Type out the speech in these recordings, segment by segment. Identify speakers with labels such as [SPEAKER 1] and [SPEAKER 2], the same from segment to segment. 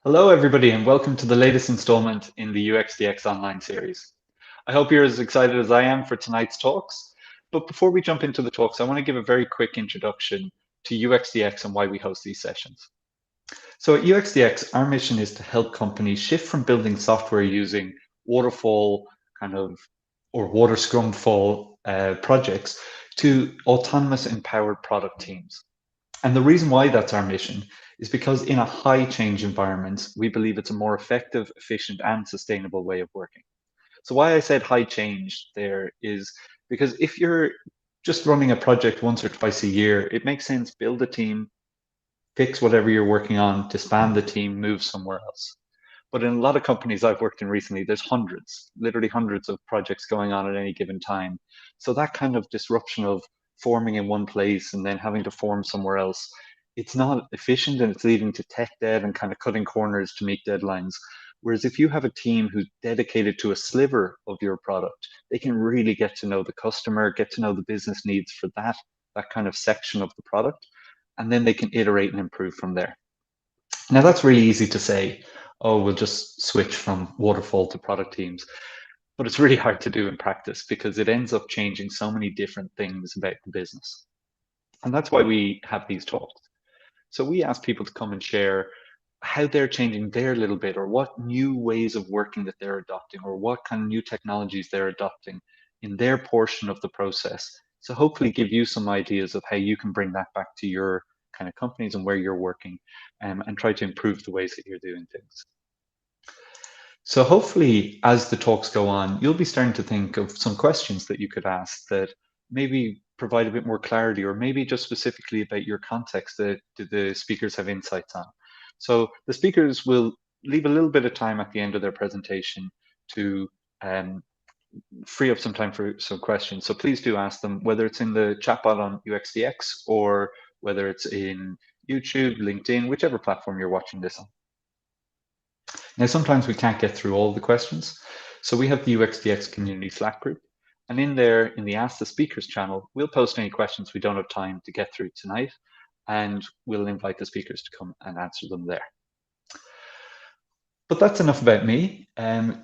[SPEAKER 1] Hello, everybody, and welcome to the latest installment in the UXDX online series. I hope you're as excited as I am for tonight's talks. But before we jump into the talks, I want to give a very quick introduction to UXDX and why we host these sessions. So at UXDX, our mission is to help companies shift from building software using waterfall or water scrum fall projects to autonomous empowered product teams. And the reason why that's our mission is because in a high change environment, we believe it's a more effective, efficient, and sustainable way of working. So why I said high change there is because if you're just running a project once or twice a year, it makes sense, build a team, fix whatever you're working on, disband the team, move somewhere else. But in a lot of companies I've worked in recently, there's hundreds, literally hundreds of projects going on at any given time. So that kind of disruption of forming in one place and then having to form somewhere else, it's not efficient and it's leading to tech debt and kind of cutting corners to meet deadlines. Whereas if you have a team who's dedicated to a sliver of your product, they can really get to know the customer, get to know the business needs for that kind of section of the product, and then they can iterate and improve from there. Now, that's really easy to say, oh, we'll just switch from waterfall to product teams. But it's really hard to do in practice because it ends up changing so many different things about the business. And that's why we have these talks. So we ask people to come and share how they're changing their little bit, or what new ways of working that they're adopting, or what kind of new technologies they're adopting in their portion of the process. So hopefully give you some ideas of how you can bring that back to your kind of companies and where you're working, and try to improve the ways that you're doing things. So hopefully, as the talks go on, you'll be starting to think of some questions that you could ask that maybe provide a bit more clarity, or maybe just specifically about your context that the speakers have insights on. So the speakers will leave a little bit of time at the end of their presentation to free up some time for some questions. So please do ask them, whether it's in the chatbot on UXDX or whether it's in YouTube, LinkedIn, whichever platform you're watching this on. Now, sometimes we can't get through all the questions. So we have the UXDX community Slack group. And in there, in the Ask the Speakers channel, we'll post any questions we don't have time to get through tonight, and we'll invite the speakers to come and answer them there. But that's enough about me.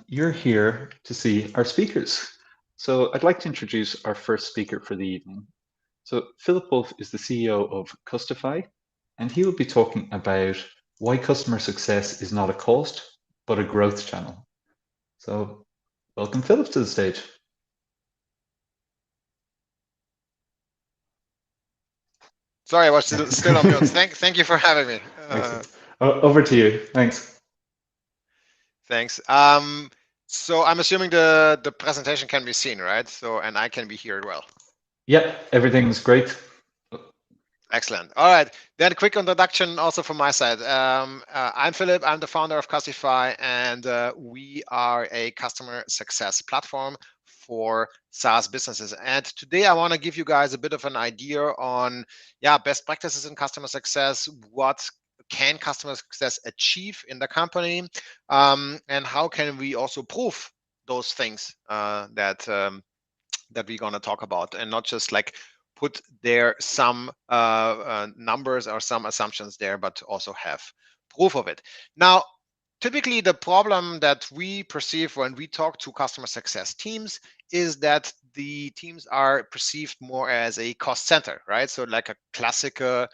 [SPEAKER 1] You're here to see our speakers. So I'd like to introduce our first speaker for the evening. So Philipp Wolf is the CEO of Custify, and he will be talking about why customer success is not a cost, but a growth channel. So welcome Philipp to the stage.
[SPEAKER 2] Sorry, I was still on mute. Thank you for having me.
[SPEAKER 1] Over to you. Thanks.
[SPEAKER 2] Thanks. So I'm assuming the presentation can be seen, right? So, and I can be heard well.
[SPEAKER 1] Yep, everything's great.
[SPEAKER 2] Excellent. All right. Then a quick introduction also from my side. I'm Philipp. I'm the founder of Custify, and we are a customer success platform for SaaS businesses. And today I want to give you guys a bit of an idea on best practices in customer success, what can customer success achieve in the company, and how can we also prove those things that we're going to talk about, and not just like put there some numbers or some assumptions there, but also have proof of it. Now, typically the problem that we perceive when we talk to customer success teams is that the teams are perceived more as a cost center, right? So like a classical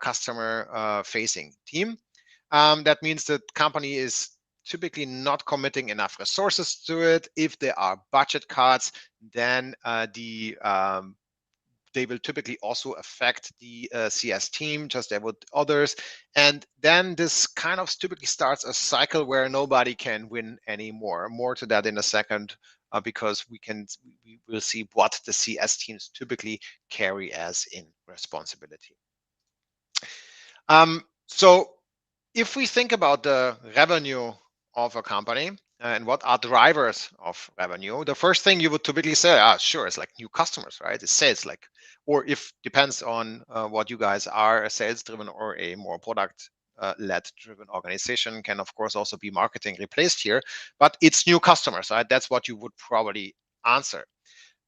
[SPEAKER 2] customer facing team. That means that company is typically not committing enough resources to it. If there are budget cuts, then they will typically also affect the CS team, just as would others. And then this kind of typically starts a cycle where nobody can win anymore. More to that in a second, because we will see what the CS teams typically carry as in responsibility. So if we think about the revenue of a company and what are drivers of revenue, the first thing you would typically say, sure, it's like new customers, right? It's sales, like, or if depends on what you guys are, a sales driven or a more product led driven organization, can of course also be marketing replaced here, but it's new customers, right? That's what you would probably answer.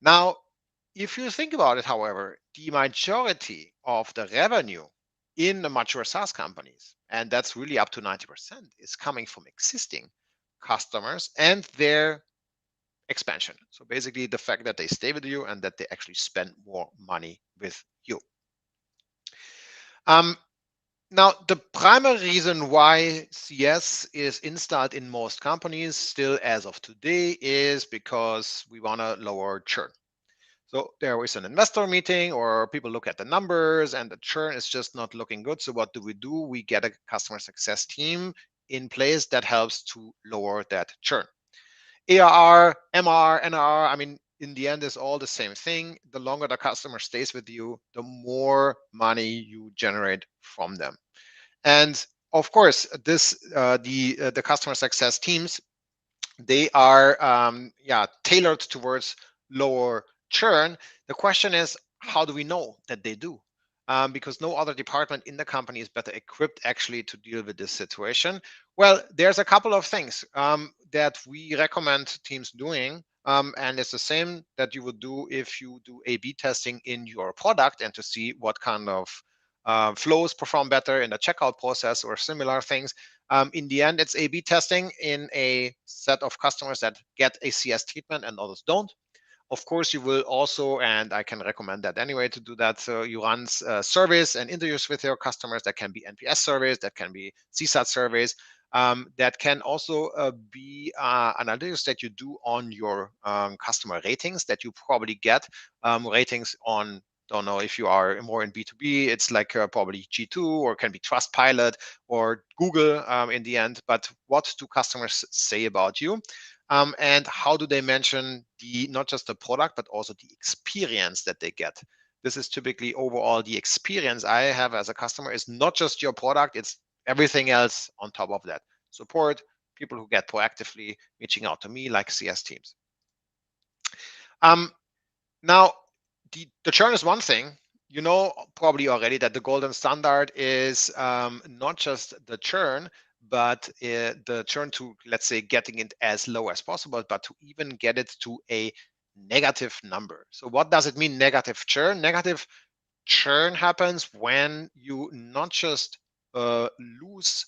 [SPEAKER 2] Now, if you think about it, however, the majority of the revenue in the mature SaaS companies, and that's really up to 90%, is coming from existing customers and their expansion. So basically the fact that they stay with you and that they actually spend more money with you. Now, the primary reason why CS is installed in most companies still as of today is because we want to lower churn. So there is an investor meeting or people look at the numbers and the churn is just not looking good. So what do? We get a customer success team in place that helps to lower that churn. ARR, MR, NRR, I mean, in the end, is all the same thing. The longer the customer stays with you, the more money you generate from them. And of course, this the customer success teams, they are tailored towards lower churn. The question is, how do we know that they do? Because no other department in the company is better equipped actually to deal with this situation. Well, there's a couple of things that we recommend teams doing. And it's the same that you would do if you do A/B testing in your product and to see what kind of flows perform better in the checkout process or similar things. In the end, it's A/B testing in a set of customers that get a CS treatment and others don't. Of course, you will also, and I can recommend that anyway to do that. So you run surveys and interviews with your customers. That can be NPS surveys, that can be CSAT surveys, that can also be analytics that you do on your customer ratings that you probably get ratings on. Don't know if you are more in B2B, it's like probably G2 or can be Trustpilot or Google in the end. But what do customers say about you? And how do they mention not just the product, but also the experience that they get? This is typically overall the experience I have as a customer is not just your product, it's everything else on top of that. Support, people who get proactively reaching out to me like CS teams. Now, the churn is one thing. You know probably already that the golden standard is not just the churn, but the churn to, let's say, getting it as low as possible, but to even get it to a negative number. So what does it mean, negative churn? Negative churn happens when you not just lose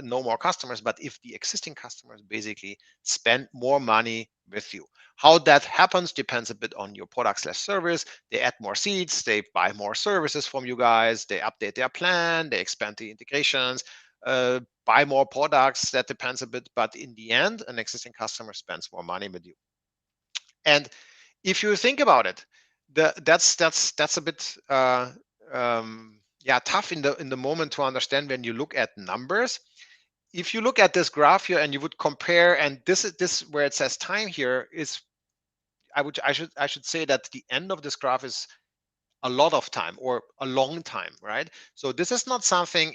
[SPEAKER 2] no more customers, but if the existing customers basically spend more money with you. How that happens depends a bit on your product/service. They add more seats, they buy more services from you guys, they update their plan, they expand the integrations, buy more products. That depends a bit, but in the end, an existing customer spends more money with you. And if you think about it, that's a bit tough in the moment to understand when you look at numbers. If you look at this graph here and you would compare, and this is this where it says time here is, I should say that the end of this graph is a lot of time or a long time, right? So this is not something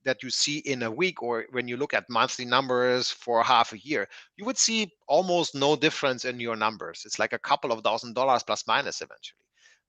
[SPEAKER 2] that you see in a week, or when you look at monthly numbers for half a year, you would see almost no difference in your numbers. It's like a couple of $1,000 plus minus eventually.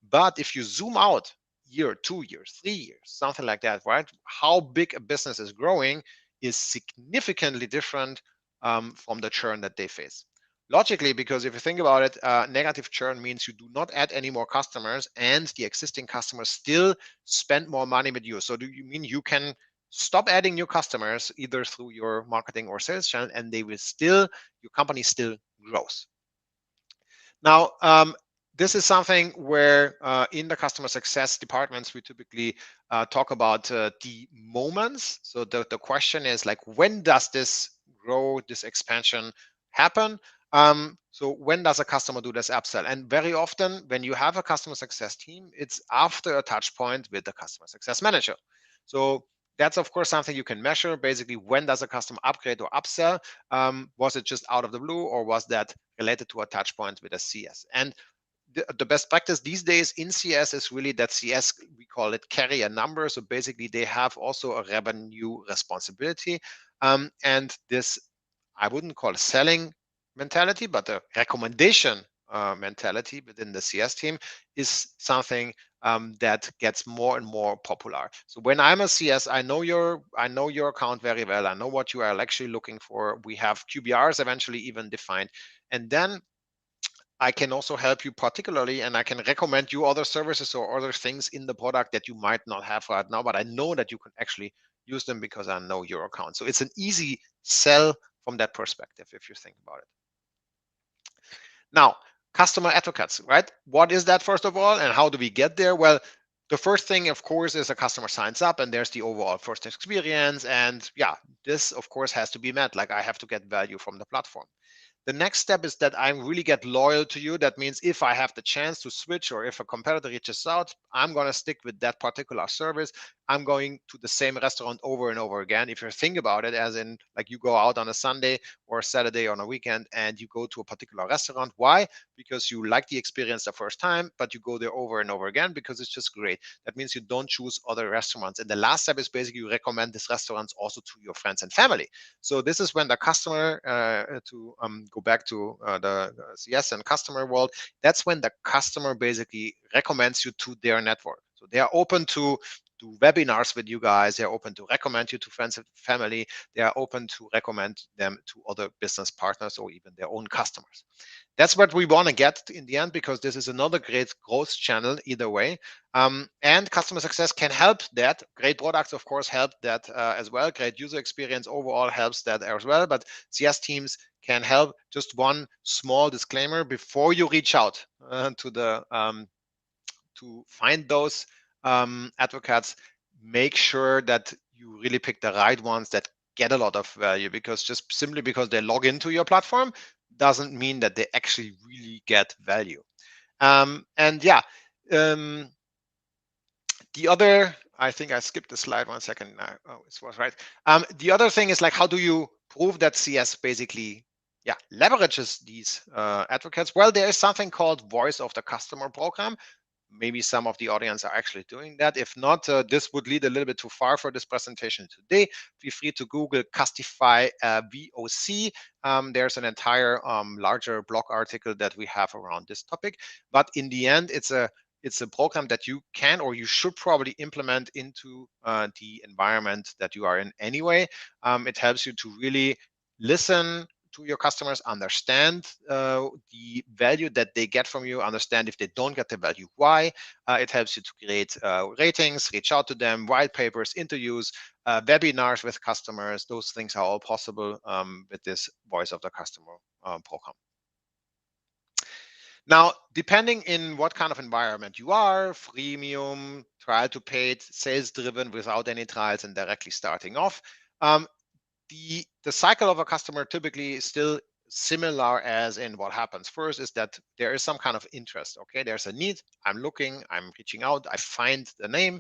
[SPEAKER 2] But if you zoom out year, 2 years, 3 years, something like that, right? How big a business is growing is significantly different from the churn that they face. Logically, because if you think about it, negative churn means you do not add any more customers and the existing customers still spend more money with you. So do you mean you can stop adding new customers either through your marketing or sales channel and they will still, your company still grows. Now, this is something where in the customer success departments, we typically talk about the moments. So the question is like, when does this grow, this expansion happen? So when does a customer do this upsell? And very often when you have a customer success team, it's after a touch point with the customer success manager. So that's of course something you can measure. Basically, when does a customer upgrade or upsell? Was it just out of the blue, or was that related to a touch point with a CS? And the best practice these days in CS is really that CS, we call it carry a number. So basically they have also a revenue responsibility. And this, I wouldn't call it selling mentality, but a recommendation mentality within the CS team is something that gets more and more popular. So when I'm a CS, I know your account very well. I know what you are actually looking for. We have QBRs eventually even defined. And then I can also help you particularly, and I can recommend you other services or other things in the product that you might not have right now, but I know that you can actually use them because I know your account. So it's an easy sell from that perspective, if you think about it. Now, customer advocates, right? What is that, first of all, and how do we get there? Well, the first thing, of course, is a customer signs up and there's the overall first experience. And yeah, this, of course, has to be met. Like, I have to get value from the platform. The next step is that I really get loyal to you. That means if I have the chance to switch, or if a competitor reaches out, I'm going to stick with that particular service. I'm going to the same restaurant over and over again. If you think about it, as in, like, you go out on a Sunday or a Saturday on a weekend and you go to a particular restaurant. Why? Because you like the experience the first time, but you go there over and over again because it's just great. That means you don't choose other restaurants. And the last step is basically you recommend these restaurants also to your friends and family. So this is when the customer, to go back to the CS and customer world, that's when the customer basically recommends you to their network. So they are open to do webinars with you guys. They're open to recommend you to friends and family. They are open to recommend them to other business partners or even their own customers. That's what we want to get in the end, because this is another great growth channel either way. And customer success can help that. Great products, of course, help that as well. Great user experience overall helps that as well. But CS teams can help. Just one small disclaimer before you reach out to find those advocates, make sure that you really pick the right ones that get a lot of value, because just simply because they log into your platform doesn't mean that they actually really get value. And yeah, the other, I think I skipped the slide 1 second. Oh, it was right. The other thing is, like, how do you prove that CS basically, yeah, leverages these advocates? Well, there is something called Voice of the Customer program. Maybe some of the audience are actually doing that. If not, this would lead a little bit too far for this presentation today. Feel free to Google Custify VOC. There's an entire larger blog article that we have around this topic. But in the end, it's a program that you can, or you should probably implement into the environment that you are in anyway. It helps you to really listen to your customers, understand the value that they get from you, understand if they don't get the value, why. It helps you to create ratings, reach out to them, white papers, interviews, webinars with customers. Those things are all possible with this Voice of the Customer program. Now, depending in what kind of environment you are, freemium, trial to paid, sales driven without any trials and directly starting off, the cycle of a customer typically is still similar, as in what happens first is that there is some kind of interest. Okay, there's a need, I'm looking, I'm reaching out, I find the name.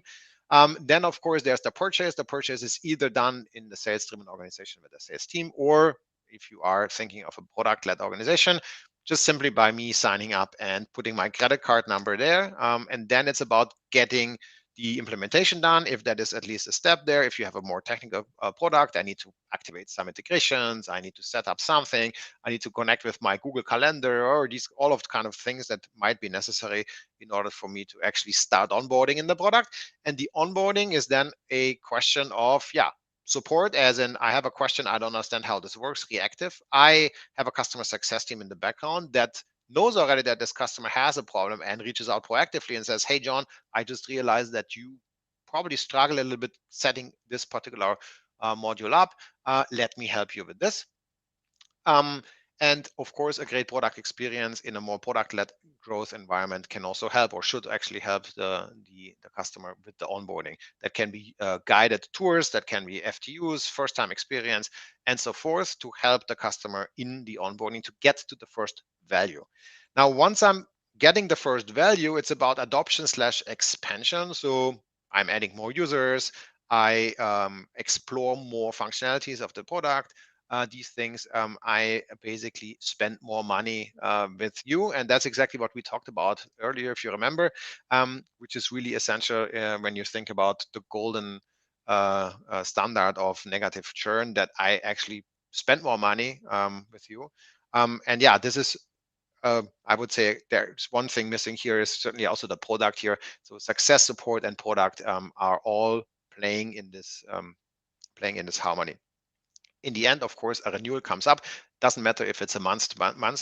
[SPEAKER 2] Then, of course, there's the purchase. The purchase is either done in the sales driven organization with a sales team, or if you are thinking of a product led organization, just simply by me signing up and putting my credit card number there. And then it's about getting the implementation done, if that is at least a step there. If you have a more technical product, I need to activate some integrations, I need to set up something, I need to connect with my Google Calendar, or these all of the kind of things that might be necessary in order for me to actually start onboarding in the product. And the onboarding is then a question of, yeah, support, as in, I have a question, I don't understand how this works, reactive. I have a customer success team in the background that knows already that this customer has a problem and reaches out proactively and says, hey, John, I just realized that you probably struggle a little bit setting this particular module up. Let me help you with this. And of course, a great product experience in a more product-led growth environment can also help, or should actually help the customer with the onboarding. That can be guided tours, that can be FTUs, first-time experience, and so forth, to help the customer in the onboarding to get to the first value. Now, once I'm getting the first value, it's about adoption / expansion. So I'm adding more users, I explore more functionalities of the product. These things, I basically spend more money with you. And that's exactly what we talked about earlier, if you remember, which is really essential when you think about the golden standard of negative churn, that I actually spend more money with you. And yeah, this is, I would say there's one thing missing here, is certainly also the product here. So success, support, and product are all playing in this harmony. In the end, of course, a renewal comes up. Doesn't matter if it's a month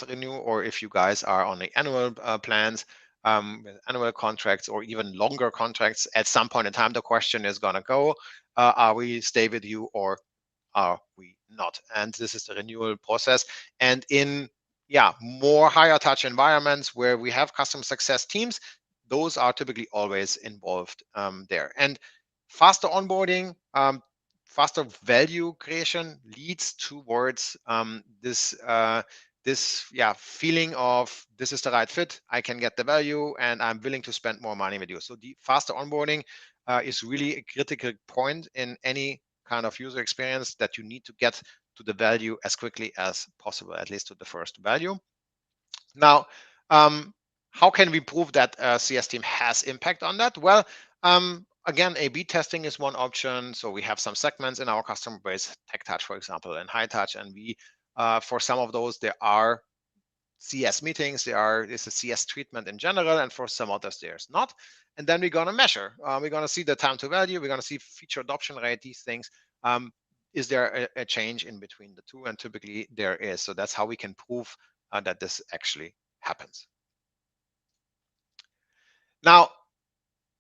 [SPEAKER 2] renew or if you guys are on the annual plans, with annual contracts or even longer contracts. At some point in time, the question is going to go, are we stay with you or are we not? And this is the renewal process. And in more higher touch environments where we have customer success teams, those are typically always involved there. And faster onboarding, faster value creation leads towards this feeling of this is the right fit, I can get the value, and I'm willing to spend more money with you. So the faster onboarding is really a critical point in any kind of user experience, that you need to get to the value as quickly as possible, at least to the first value. Now, how can we prove that CS team has impact on that? Well, again, A/B testing is one option. So we have some segments in our customer base, tech touch, for example, and high touch, and we for some of those there are CS meetings, is a CS treatment in general, and for some others there's not. And then we're going to measure. We're going to see the time to value. We're going to see feature adoption rate, these things. Is there a change in between the two? And typically there is. So that's how we can prove that this actually happens. Now,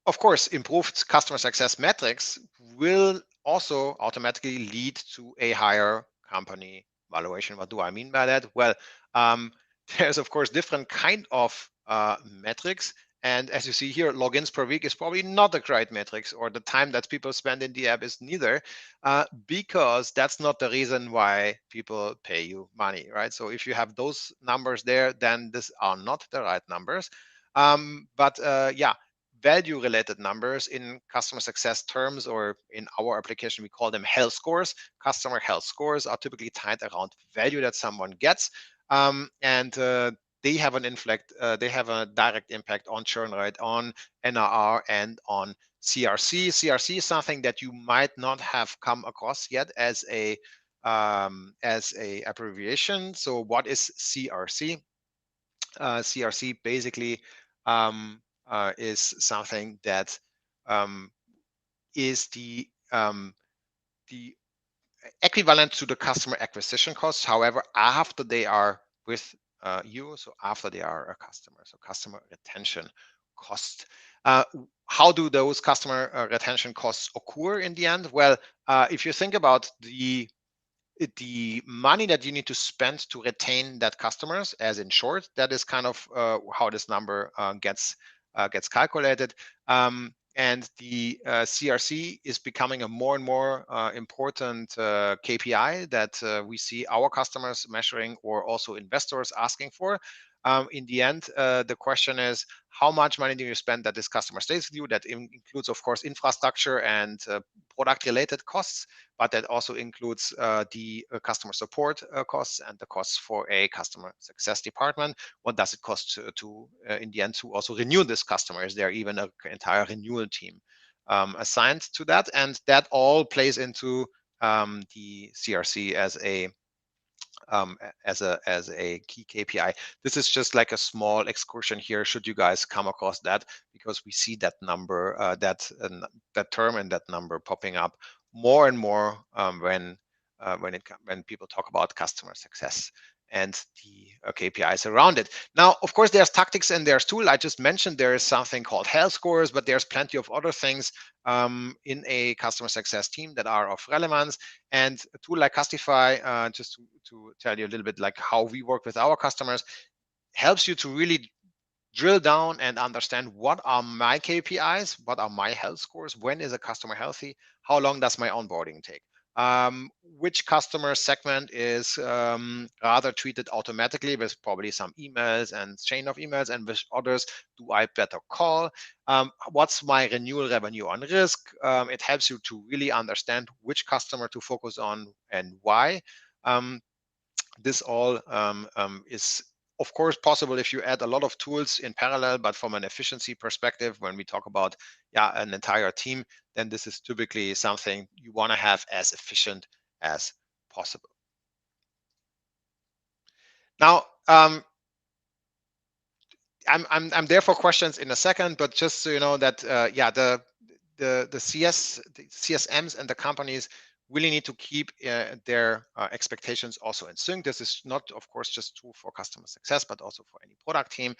[SPEAKER 2] of course, improved customer success metrics will also automatically lead to a higher company valuation. What do I mean by that? Well, there's of course different kind of metrics. And as you see here, logins per week is probably not the great metrics, or the time that people spend in the app is neither, because that's not the reason why people pay you money, right? So if you have those numbers there, then these are not the right numbers. Value related numbers in customer success terms, or in our application, we call them health scores. Customer health scores are typically tied around value that someone gets. They have they have a direct impact on churn rate, on NRR, and on CRC. CRC is something that you might not have come across yet as a abbreviation. So what is CRC? CRC basically is something that is the equivalent to the customer acquisition costs. However, after they are with you, so after they are a customer, so customer retention cost. How do those customer retention costs occur in the end? Well, if you think about the money that you need to spend to retain that customers, as in short, that is kind of how this number gets calculated. And the CRC is becoming a more and more important KPI that we see our customers measuring, or also investors asking for. In the end, the question is, how much money do you spend that this customer stays with you? That includes, of course, infrastructure and product-related costs, but that also includes the customer support costs and the costs for a customer success department. What does it cost to in the end, to also renew this customer? Is there even an entire renewal team assigned to that? And that all plays into the CRC as a key KPI. This is just like a small excursion here, should you guys come across that, because we see that number, that term and that number popping up more and more when people talk about customer success and the KPIs around it. Now, of course, there's tactics and there's tools. I just mentioned there is something called health scores, but there's plenty of other things in a customer success team that are of relevance. And a tool like Custify, just to tell you a little bit like how we work with our customers, helps you to really drill down and understand what are my KPIs, what are my health scores, when is a customer healthy, how long does my onboarding take, which customer segment is rather treated automatically with probably some emails and chain of emails, and which others do I better call, what's my renewal revenue on risk. It helps you to really understand which customer to focus on and why. This all is of course possible if you add a lot of tools in parallel, but from an efficiency perspective, when we talk about an entire team, then this is typically something you want to have as efficient as possible. Now, I'm there for questions in a second, but just so you know that the CSMs and the companies really need to keep their expectations also in sync. This is not, of course, just true for customer success, but also for any product team.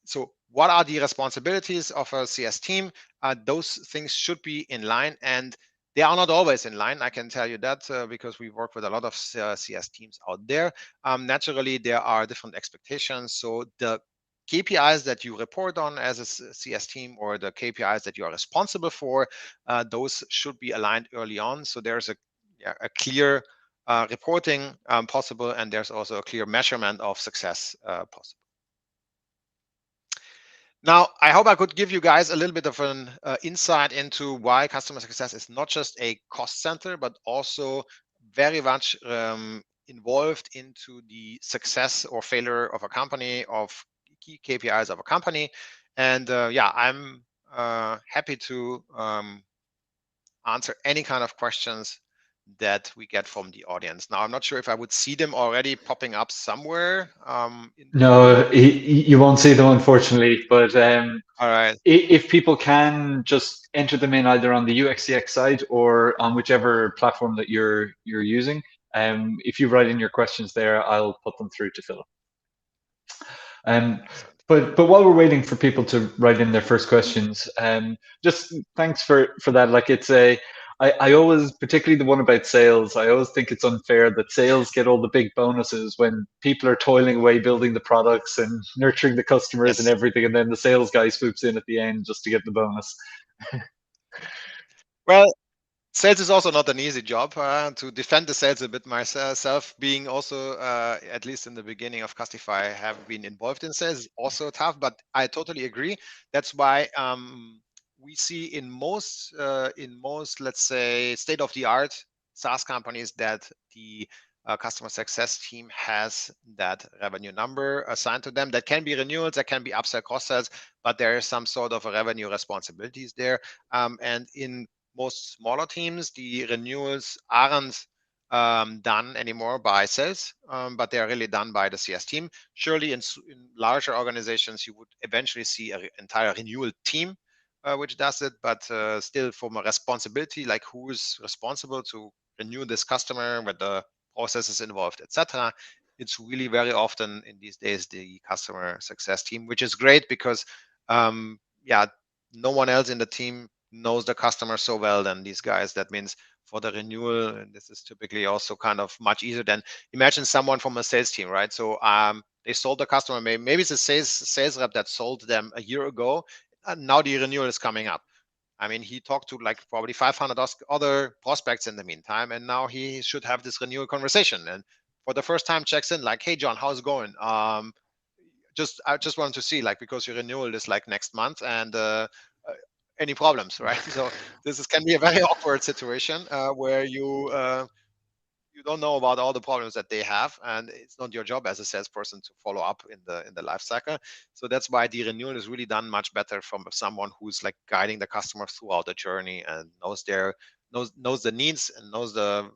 [SPEAKER 2] So what are the responsibilities of a CS team? Those things should be in line, and they are not always in line. I can tell you that because we work with a lot of CS teams out there. Naturally, there are different expectations. So the KPIs that you report on as a CS team, or the KPIs that you are responsible for, those should be aligned early on. So there's a clear reporting possible, and there's also a clear measurement of success possible. Now, I hope I could give you guys a little bit of an insight into why customer success is not just a cost center, but also very much involved into the success or failure of a company, of key KPIs of a company. And yeah, I'm happy to answer any kind of questions that we get from the audience. Now, I'm not sure if I would see them already popping up somewhere.
[SPEAKER 1] No, you won't see them, unfortunately, but
[SPEAKER 2] All right.
[SPEAKER 1] if people can just enter them in either on the UXDX side or on whichever platform that you're using. If you write in your questions there, I'll put them through to Philip. But while we're waiting for people to write in their first questions, just thanks for that. Like I always, particularly the one about sales, I always think it's unfair that sales get all the big bonuses when people are toiling away building the products and nurturing the customers and
[SPEAKER 2] Yes.
[SPEAKER 1] everything, and then the sales guy swoops in at the end just to get the bonus.
[SPEAKER 2] Well, sales is also not an easy job. To defend the sales a bit myself, being also, at least in the beginning of Custify, have been involved in sales is also tough, but I totally agree. That's why we see in most, let's say, state-of-the-art SaaS companies that the customer success team has that revenue number assigned to them. That can be renewals, that can be upsell, cross-sells, but there is some sort of a revenue responsibilities there. And in most smaller teams, the renewals aren't done anymore by sales, but they are really done by the CS team. Surely in larger organizations, you would eventually see an entire renewal team which does it, but still from a responsibility, like who is responsible to renew this customer, with the processes involved, etc. It's really very often in these days the customer success team, which is great because yeah, no one else in the team knows the customer so well than these guys. That means for the renewal, and this is typically also kind of much easier than, imagine someone from a sales team, right? So they sold the customer, maybe it's a sales rep that sold them a year ago, and now the renewal is coming up. I mean, he talked to like probably 500 other prospects in the meantime, and now he should have this renewal conversation. And for the first time, checks in like, "Hey, John, how's it going? I just wanted to see, like, because your renewal is like next month, and any problems, right?" So can be a very awkward situation where you don't know about all the problems that they have, and it's not your job as a salesperson to follow up in the life cycle. So that's why the renewal is really done much better from someone who's like guiding the customer throughout the journey and knows the needs and knows the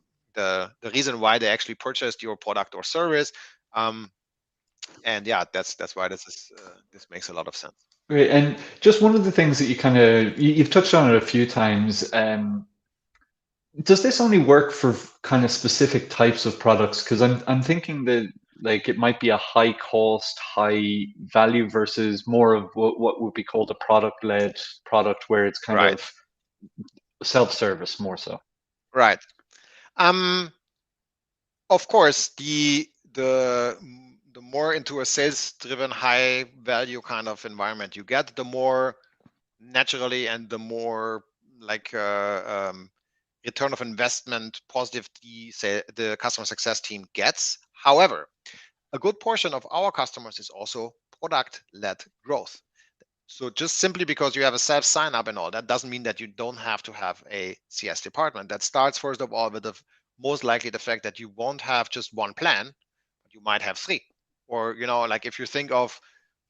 [SPEAKER 2] reason why they actually purchased your product or service. And yeah, that's why this makes a lot of sense.
[SPEAKER 1] Great. And just one of the things that you've touched on it a few times. Does this only work for kind of specific types of products? Because I'm thinking that like it might be a high cost, high value versus more of what would be called a product-led product where it's kind
[SPEAKER 2] Right.
[SPEAKER 1] of self-service more so.
[SPEAKER 2] Right. Of course, the more into a sales-driven, high-value kind of environment you get, the more naturally and the more like return of investment positive the customer success team gets. However, a good portion of our customers is also product-led growth. So just simply because you have a self sign up and all, that doesn't mean that you don't have to have a CS department. That starts first of all with most likely the fact that you won't have just one plan, but you might have three. Or, like if you think of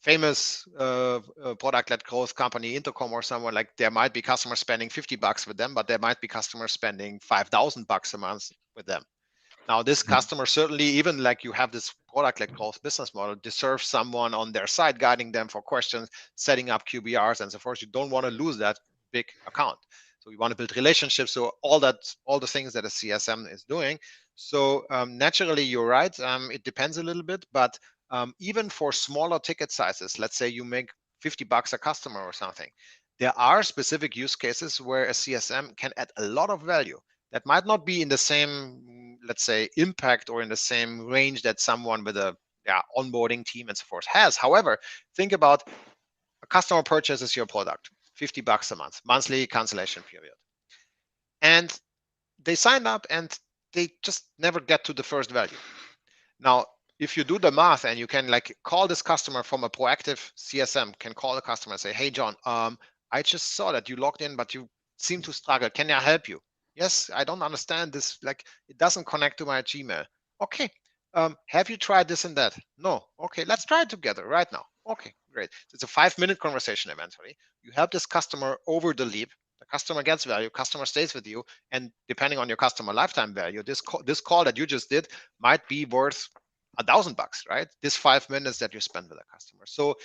[SPEAKER 2] famous product-led growth company, Intercom or someone, like there might be customers spending $50 with them, but there might be customers spending $5,000 a month with them. Now, this customer certainly, even like you have this product-led growth business model, deserves someone on their side guiding them for questions, setting up QBRs and so forth. You don't want to lose that big account. So you want to build relationships. So all the things that a CSM is doing. So naturally, you're right. It depends a little bit, but even for smaller ticket sizes, let's say you make $50 a customer or something, there are specific use cases where a CSM can add a lot of value that might not be in the same, let's say, impact or in the same range that someone with a onboarding team and so forth has. However, think about a customer purchases your product, $50 a month, monthly cancellation period. And they sign up and they just never get to the first value. Now, if you do the math and you can like call this customer from a proactive CSM, can call the customer and say, hey, John, I just saw that you logged in, but you seem to struggle. Can I help you? Yes, I don't understand this. Like, it doesn't connect to my Gmail. Okay. Have you tried this and that? No. Okay, let's try it together right now. Okay, great. So it's a 5-minute conversation eventually. You help this customer over the leap. The customer gets value, customer stays with you, and depending on your customer lifetime value, this call that you just did might be worth $1,000, right? This 5 minutes that you spend with a customer. So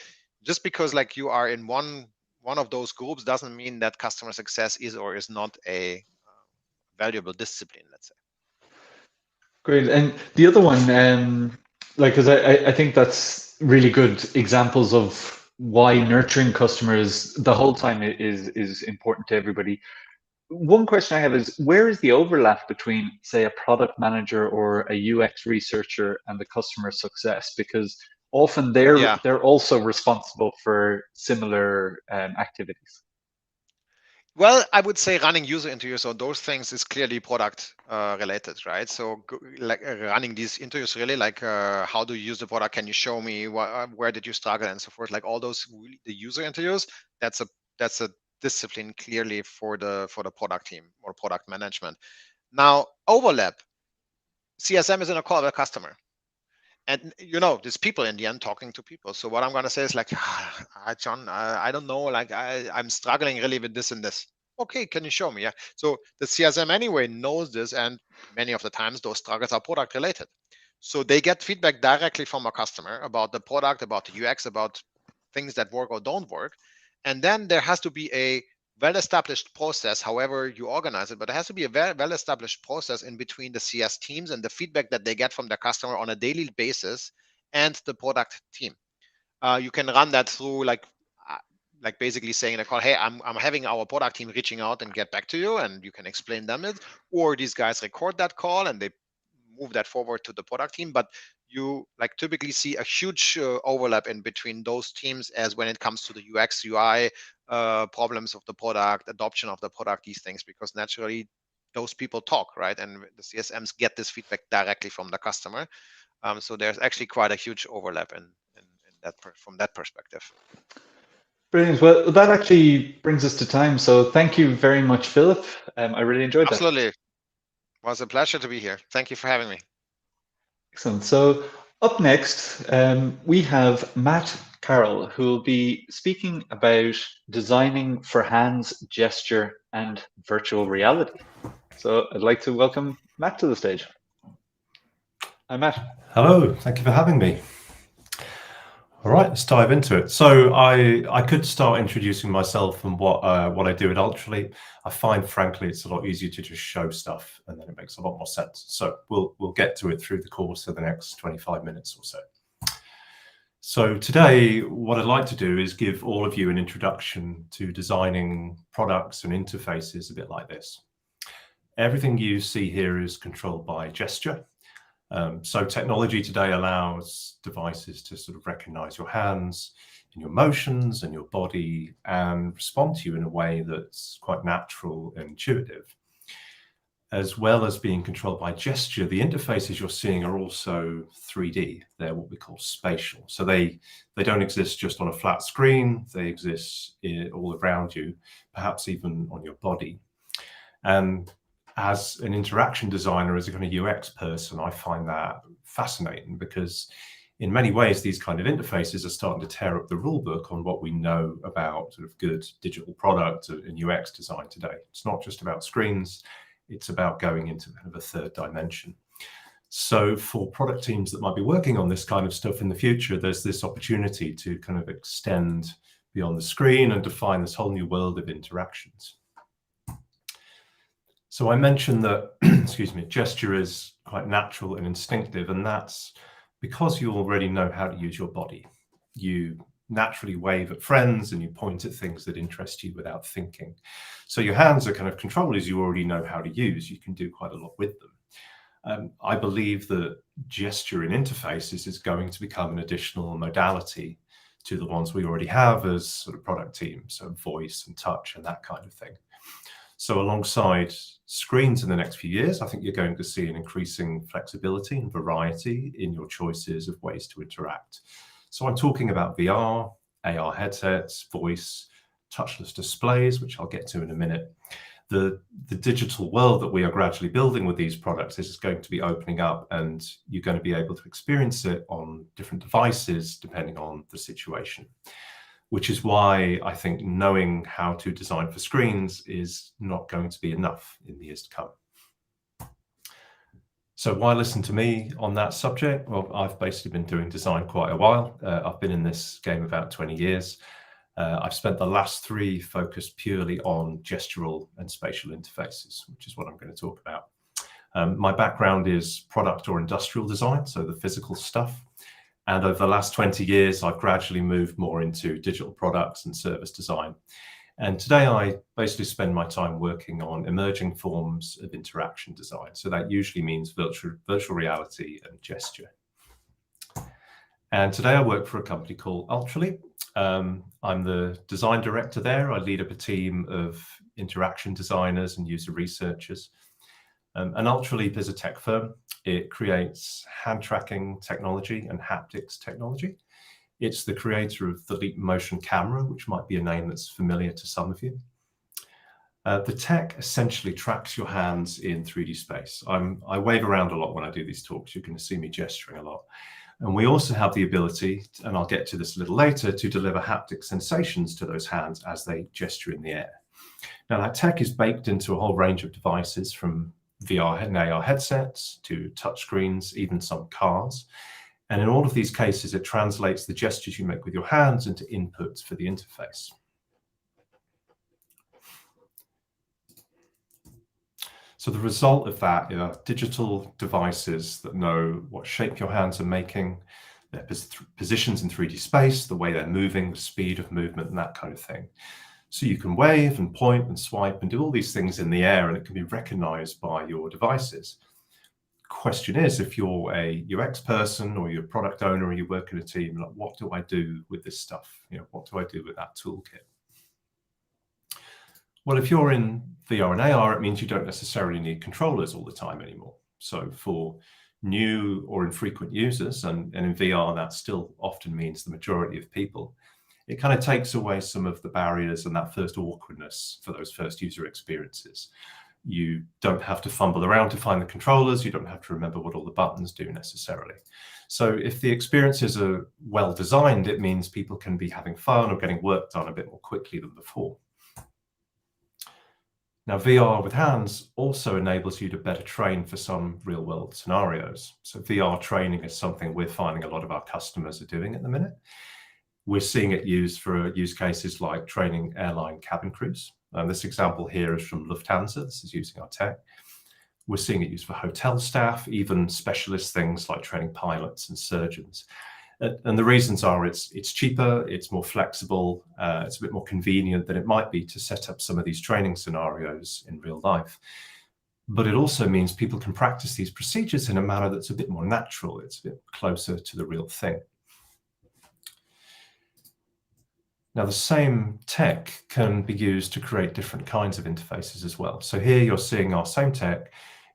[SPEAKER 2] just because like you are in one of those groups doesn't mean that customer success is or is not a valuable discipline, let's say.
[SPEAKER 1] Great. And the other one, like, because I think that's really good examples of why nurturing customers the whole time is important to everybody. One question I have is, where is the overlap between, say, a product manager or a UX researcher and the customer success? Because often they're also responsible for similar activities.
[SPEAKER 2] Well, I would say running user interviews or those things is clearly product related, right? So like running these interviews really like how do you use the product? Can you show me where did you struggle and so forth? Like all those really, the user interviews, that's a discipline clearly for the product team or product management. Now overlap, CSM is in a call with a customer. And there's people in the end talking to people. So what I'm going to say is like, John, I don't know, like I'm struggling really with this and this. Okay, can you show me? Yeah. So the CSM anyway knows this, and many of the times those struggles are product related. So they get feedback directly from a customer about the product, about the UX, about things that work or don't work. And then there has to be a well-established process, however you organize it, but it has to be a very well-established process in between the CS teams and the feedback that they get from the customer on a daily basis and the product team. You can run that through like basically saying in a call, hey, I'm having our product team reaching out and get back to you, and you can explain them it, or these guys record that call and they move that forward to the product team. But you like typically see a huge overlap in between those teams as when it comes to the UX, UI problems of the product, adoption of the product, these things, because naturally those people talk, right? And the CSMs get this feedback directly from the customer. So there's actually quite a huge overlap in that from that perspective.
[SPEAKER 1] Brilliant. Well, that actually brings us to time. So thank you very much, Philip. I really enjoyed that.
[SPEAKER 2] Absolutely. It was a pleasure to be here. Thank you for having me.
[SPEAKER 1] Excellent. So up next, we have Matt Corrall, who will be speaking about designing for hands, gesture, and virtual reality. So I'd like to welcome Matt to the stage. Hi, Matt.
[SPEAKER 3] Hello. Thank you for having me. All right, let's dive into it. So I could start introducing myself and what I do at Ultraleap. I find, frankly, it's a lot easier to just show stuff, and then it makes a lot more sense. So we'll get to it through the course of the next 25 minutes or so. So today, what I'd like to do is give all of you an introduction to designing products and interfaces a bit like this. Everything you see here is controlled by gesture. So technology today allows devices to sort of recognize your hands and your motions and your body and respond to you in a way that's quite natural and intuitive. As well as being controlled by gesture, the interfaces you're seeing are also 3D. They're what we call spatial. So they don't exist just on a flat screen. They exist all around you, perhaps even on your body. And as an interaction designer, as a kind of UX person, I find that fascinating because in many ways, these kind of interfaces are starting to tear up the rule book on what we know about sort of good digital product and UX design today. It's not just about screens, it's about going into kind of a third dimension. So for product teams that might be working on this kind of stuff in the future, there's this opportunity to kind of extend beyond the screen and define this whole new world of interactions. So I mentioned that, excuse me, gesture is quite natural and instinctive, and that's because you already know how to use your body. You naturally wave at friends and you point at things that interest you without thinking. So your hands are kind of controllers you already know how to use. You can do quite a lot with them. I believe that gesture in interfaces is going to become an additional modality to the ones we already have as sort of product teams, so voice and touch and that kind of thing. So alongside screens in the next few years, I think you're going to see an increasing flexibility and variety in your choices of ways to interact. So I'm talking about VR, AR headsets, voice, touchless displays, which I'll get to in a minute. The digital world that we are gradually building with these products is going to be opening up, and you're going to be able to experience it on different devices depending on the situation. Which is why I think knowing how to design for screens is not going to be enough in the years to come. So why listen to me on that subject? Well, I've basically been doing design quite a while. I've been in this game about 20 years. I've spent the last 3 focused purely on gestural and spatial interfaces, which is what I'm going to talk about. My background is product or industrial design, so the physical stuff. And over the last 20 years, I've gradually moved more into digital products and service design. And today I basically spend my time working on emerging forms of interaction design. So that usually means virtual reality and gesture. And today I work for a company called Ultraleap. I'm the design director there. I lead up a team of interaction designers and user researchers. And Ultraleap is a tech firm. It creates hand tracking technology and haptics technology. It's the creator of the Leap motion camera, which might be a name that's familiar to some of you. The tech essentially tracks your hands in 3D space. I wave around a lot when I do these talks. You're going to see me gesturing a lot. And we also have the ability, and I'll get to this a little later, to deliver haptic sensations to those hands as they gesture in the air. Now, that tech is baked into a whole range of devices, from VR and AR headsets to touchscreens, even some cars. And in all of these cases, it translates the gestures you make with your hands into inputs for the interface. So the result of that are digital devices that know what shape your hands are making, their positions in 3D space, the way they're moving, the speed of movement, and that kind of thing. So you can wave and point and swipe and do all these things in the air, and it can be recognized by your devices. Question is, if you're a UX person or you're a product owner or you work in a team, like, what do I do with this stuff? What do I do with that toolkit? Well, if you're in VR and AR, it means you don't necessarily need controllers all the time anymore. So for new or infrequent users, and in VR, that still often means the majority of people, it kind of takes away some of the barriers and that first awkwardness for those first user experiences. You don't have to fumble around to find the controllers. You don't have to remember what all the buttons do necessarily. So if the experiences are well designed, it means people can be having fun or getting work done a bit more quickly than before. Now, VR with hands also enables you to better train for some real world scenarios. So VR training is something we're finding a lot of our customers are doing at the minute. We're seeing it used for use cases like training airline cabin crews. This example here is from Lufthansa. This is using our tech. We're seeing it used for hotel staff, even specialist things like training pilots and surgeons. And the reasons are it's cheaper, it's more flexible, it's a bit more convenient than it might be to set up some of these training scenarios in real life. But it also means people can practice these procedures in a manner that's a bit more natural. It's a bit closer to the real thing. Now, the same tech can be used to create different kinds of interfaces as well. So here you're seeing our same tech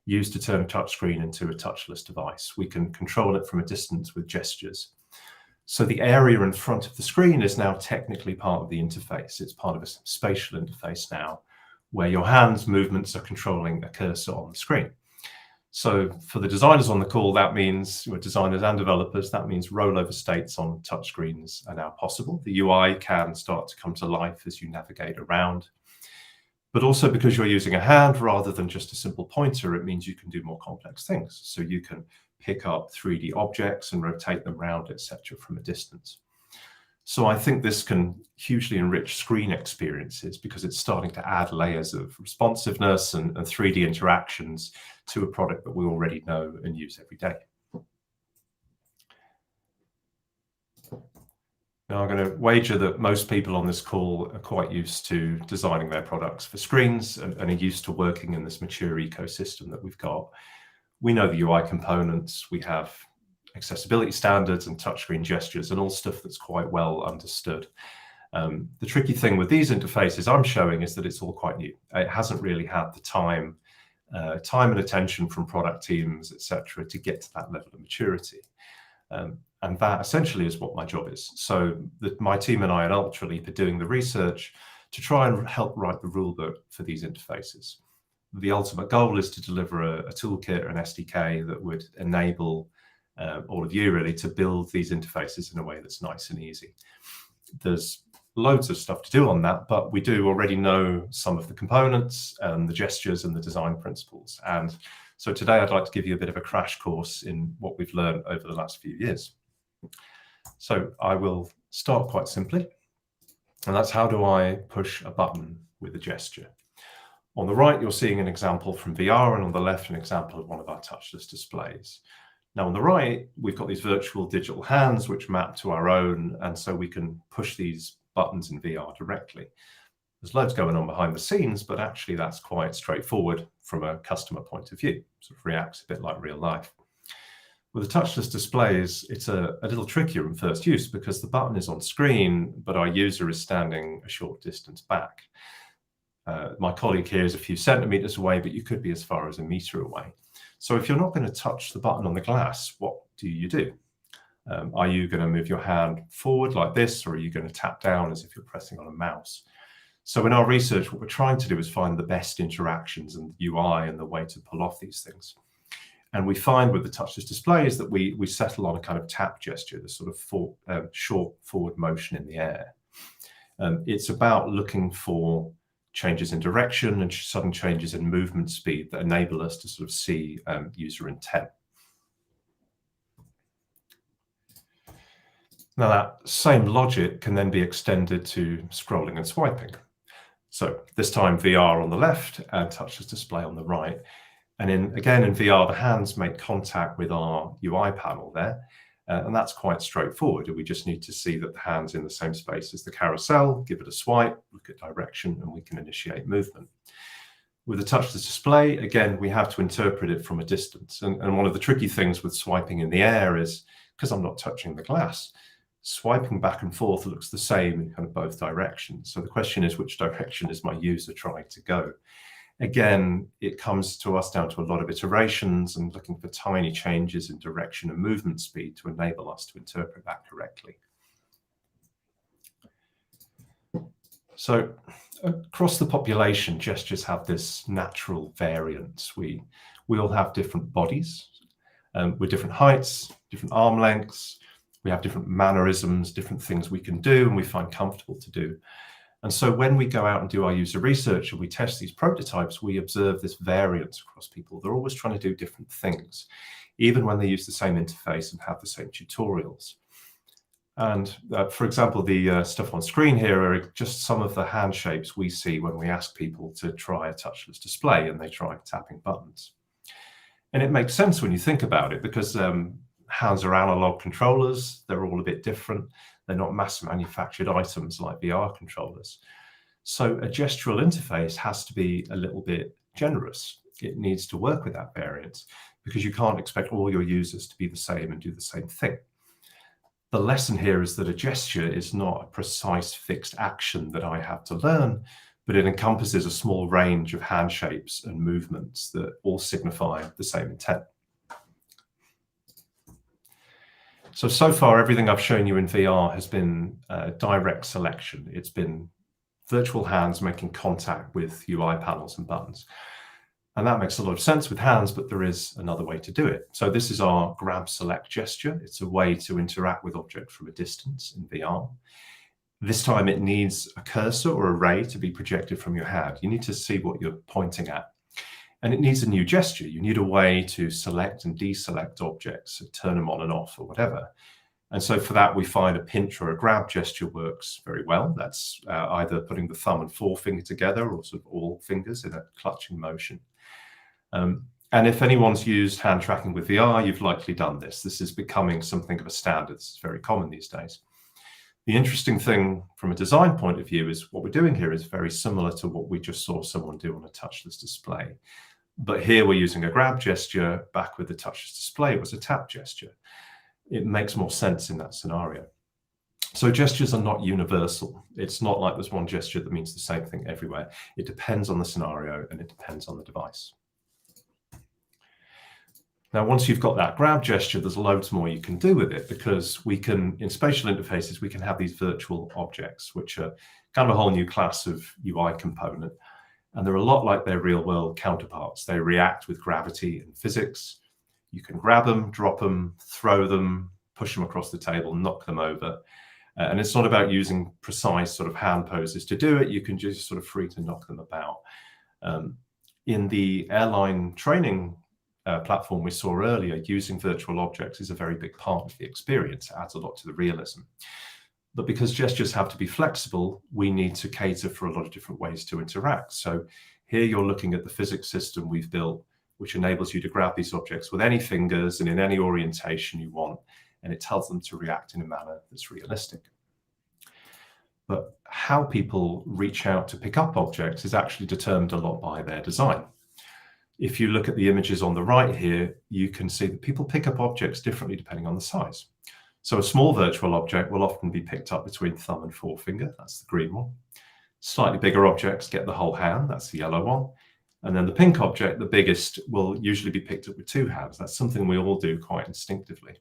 [SPEAKER 3] used to turn a touchscreen into a touchless device. We can control it from a distance with gestures. So the area in front of the screen is now technically part of the interface. It's part of a spatial interface now, where your hands' movements are controlling a cursor on the screen. So for the designers on the call, that means, designers and developers, that means rollover states on touchscreens are now possible. The UI can start to come to life as you navigate around. But also, because you're using a hand rather than just a simple pointer, it means you can do more complex things. So you can pick up 3D objects and rotate them around, etc., from a distance. So I think this can hugely enrich screen experiences because it's starting to add layers of responsiveness and 3D interactions to a product that we already know and use every day. Now, I'm going to wager that most people on this call are quite used to designing their products for screens and are used to working in this mature ecosystem that we've got. We know the UI components, we have accessibility standards and touchscreen gestures and all stuff that's quite well understood. The tricky thing with these interfaces I'm showing is that it's all quite new. It hasn't really had the time and attention from product teams, etc., to get to that level of maturity. And that essentially is what my job is. So my team and I at Ultraleap are doing the research to try and help write the rule book for these interfaces. The ultimate goal is to deliver a toolkit, an SDK that would enable all of you really to build these interfaces in a way that's nice and easy. There's loads of stuff to do on that, but we do already know some of the components and the gestures and the design principles. And so today I'd like to give you a bit of a crash course in what we've learned over the last few years. So I will start quite simply, and that's how do I push a button with a gesture. On the right, you're seeing an example from VR, and on the left, an example of one of our touchless displays. Now on the right, we've got these virtual digital hands which map to our own, and so we can push these buttons in VR directly. There's loads going on behind the scenes, but actually that's quite straightforward from a customer point of view. Sort of reacts a bit like real life. With the touchless displays, it's a little trickier in first use because the button is on screen, but our user is standing a short distance back. My colleague here is a few centimeters away, but you could be as far as a meter away. So if you're not going to touch the button on the glass, what do you do? Are you going to move your hand forward like this, or are you going to tap down as if you're pressing on a mouse? So in our research, what we're trying to do is find the best interactions and UI and the way to pull off these things. And we find with the touchless displays that we settle on a kind of tap gesture, the sort of short forward motion in the air. It's about looking for changes in direction and sudden changes in movement speed that enable us to sort of see user intent. Now that same logic can then be extended to scrolling and swiping. So this time VR on the left and touchless display on the right. And again, in VR, the hands make contact with our UI panel there. And that's quite straightforward. We just need to see that the hand's in the same space as the carousel, give it a swipe, look at direction, and we can initiate movement. With the touchless display, again, we have to interpret it from a distance. And one of the tricky things with swiping in the air is, because I'm not touching the glass, swiping back and forth looks the same in kind of both directions. So the question is, which direction is my user trying to go? Again, it comes to us down to a lot of iterations and looking for tiny changes in direction and movement speed to enable us to interpret that correctly. So across the population, gestures have this natural variance. We all have different bodies with different heights, different arm lengths. We have different mannerisms, different things we can do and we find comfortable to do. And so when we go out and do our user research and we test these prototypes, we observe this variance across people. They're always trying to do different things, even when they use the same interface and have the same tutorials. And for example, the stuff on screen here are just some of the hand shapes we see when we ask people to try a touchless display and they try tapping buttons. And it makes sense when you think about it because hands are analog controllers. They're all a bit different. They're not mass manufactured items like VR controllers. So a gestural interface has to be a little bit generous. It needs to work with that variance because you can't expect all your users to be the same and do the same thing. The lesson here is that a gesture is not a precise fixed action that I have to learn, but it encompasses a small range of hand shapes and movements that all signify the same intent. So far, everything I've shown you in VR has been direct selection. It's been virtual hands making contact with UI panels and buttons. And that makes a lot of sense with hands, but there is another way to do it. So this is our grab select gesture. It's a way to interact with objects from a distance in VR. This time it needs a cursor or a ray to be projected from your hand. You need to see what you're pointing at. And it needs a new gesture. You need a way to select and deselect objects, turn them on and off or whatever. And so for that, we find a pinch or a grab gesture works very well. That's either putting the thumb and forefinger together or sort of all fingers in a clutching motion. And if anyone's used hand tracking with VR, you've likely done this. This is becoming something of a standard. This is very common these days. The interesting thing from a design point of view is what we're doing here is very similar to what we just saw someone do on a touchless display. But here we're using a grab gesture. Back with the touchless display, it was a tap gesture. It makes more sense in that scenario. So gestures are not universal. It's not like there's one gesture that means the same thing everywhere. It depends on the scenario and it depends on the device. Now, once you've got that grab gesture, there's loads more you can do with it, because we can, in spatial interfaces, we can have these virtual objects, which are kind of a whole new class of UI component. And they're a lot like their real world counterparts. They react with gravity and physics. You can grab them, drop them, throw them, push them across the table, knock them over. And it's not about using precise sort of hand poses to do it. You can just sort of free to knock them about. In the airline training platform we saw earlier, using virtual objects is a very big part of the experience. It adds a lot to the realism. But because gestures have to be flexible, we need to cater for a lot of different ways to interact. So here you're looking at the physics system we've built, which enables you to grab these objects with any fingers and in any orientation you want, and it tells them to react in a manner that's realistic. But how people reach out to pick up objects is actually determined a lot by their design. If you look at the images on the right here, you can see that people pick up objects differently depending on the size. So a small virtual object will often be picked up between thumb and forefinger. That's the green one. Slightly bigger objects get the whole hand. That's the yellow one. And then the pink object, the biggest, will usually be picked up with two hands. That's something we all do quite instinctively.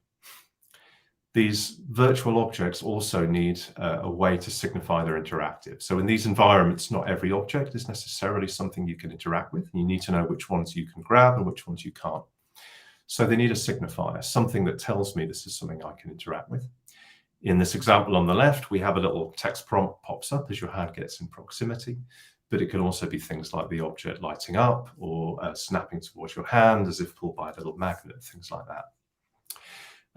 [SPEAKER 3] These virtual objects also need a way to signify they're interactive. So in these environments, not every object is necessarily something you can interact with. You need to know which ones you can grab and which ones you can't. So they need a signifier, something that tells me this is something I can interact with. In this example on the left, we have a little text prompt pops up as your hand gets in proximity, but it can also be things like the object lighting up or snapping towards your hand as if pulled by a little magnet, things like that.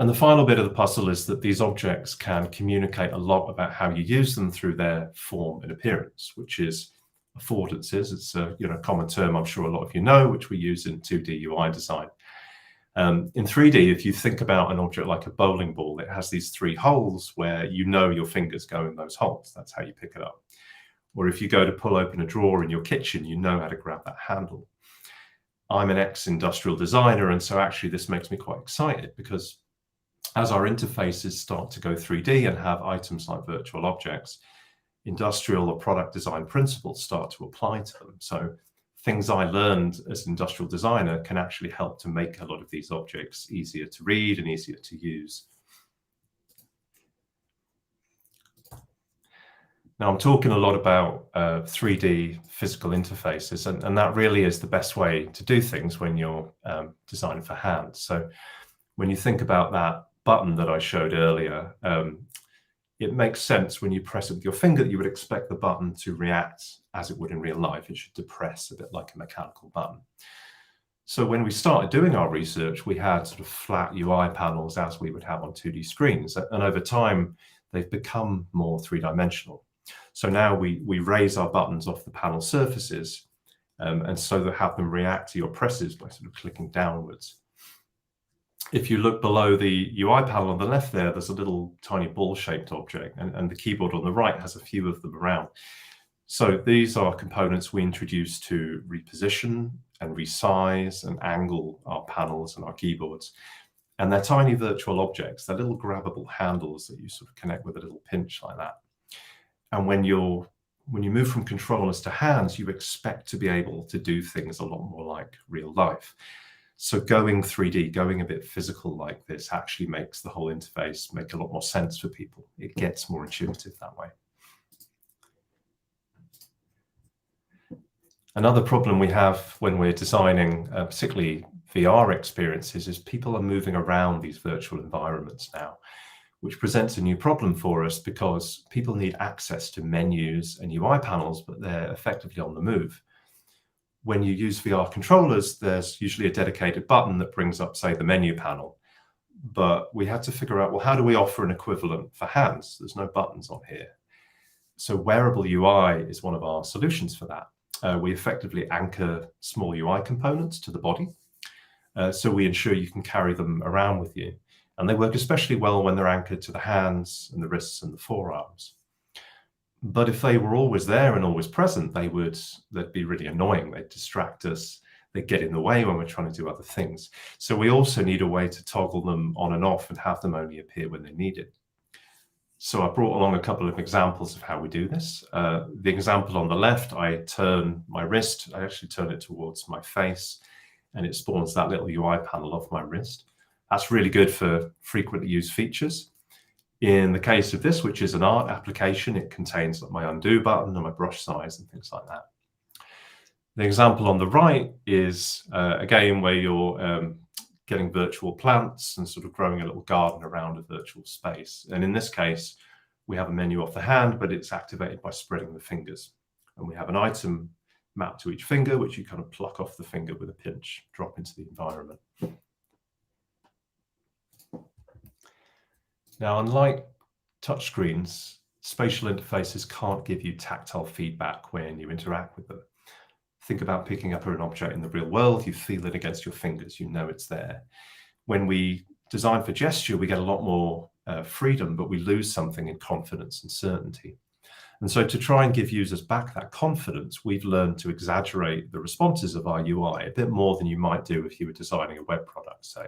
[SPEAKER 3] And the final bit of the puzzle is that these objects can communicate a lot about how you use them through their form and appearance, which is affordances. It's a common term I'm sure a lot of you know, which we use in 2D UI design. In 3D, if you think about an object like a bowling ball, it has these three holes where your fingers go in those holes. That's how you pick it up. Or if you go to pull open a drawer in your kitchen, you know how to grab that handle. I'm an ex-industrial designer, and so actually this makes me quite excited, because as our interfaces start to go 3D and have items like virtual objects, industrial or product design principles start to apply to them. So things I learned as an industrial designer can actually help to make a lot of these objects easier to read and easier to use. Now, I'm talking a lot about 3D physical interfaces, and that really is the best way to do things when you're designing for hands. So when you think about that button that I showed earlier, it makes sense when you press it with your finger that you would expect the button to react as it would in real life. It should depress a bit like a mechanical button. So when we started doing our research, we had sort of flat UI panels as we would have on 2D screens. And over time, they've become more three-dimensional. So now we raise our buttons off the panel surfaces, and so that have them react to your presses by sort of clicking downwards. If you look below the UI panel on the left there, there's a little tiny ball-shaped object, and the keyboard on the right has a few of them around. So these are components we introduce to reposition and resize and angle our panels and our keyboards. And they're tiny virtual objects. They're little grabbable handles that you sort of connect with a little pinch like that. And when you move from controllers to hands, you expect to be able to do things a lot more like real life. So going 3D, going a bit physical like this actually makes the whole interface make a lot more sense for people. It gets more intuitive that way. Another problem we have when we're designing particularly VR experiences is people are moving around these virtual environments now, which presents a new problem for us because people need access to menus and UI panels, but they're effectively on the move. When you use VR controllers, there's usually a dedicated button that brings up, say, the menu panel. but we had to figure out, well, how do we offer an equivalent for hands? There's no buttons on here. So wearable UI is one of our solutions for that. We effectively anchor small UI components to the body. So we ensure you can carry them around with you. And they work especially well when they're anchored to the hands and the wrists and the forearms. But if they were always there and always present, they'd be really annoying. They'd distract us. They'd get in the way when we're trying to do other things. So we also need a way to toggle them on and off and have them only appear when they're needed. So I brought along a couple of examples of how we do this. The example on the left, I turn my wrist, I actually turn it towards my face, and it spawns that little UI panel off my wrist. That's really good for frequently used features. In the case of this, which is an art application, it contains my undo button and my brush size and things like that. The example on the right is a game where you're getting virtual plants and sort of growing a little garden around a virtual space. And in this case, we have a menu off the hand, but it's activated by spreading the fingers. And we have an item mapped to each finger, which you kind of pluck off the finger with a pinch, drop into the environment. Now, unlike touchscreens, spatial interfaces can't give you tactile feedback when you interact with them. Think about picking up an object in the real world. You feel it against your fingers. You know it's there. When we design for gesture, we get a lot more freedom, but we lose something in confidence and certainty. And so to try and give users back that confidence, we've learned to exaggerate the responses of our UI a bit more than you might do if you were designing a web product, say.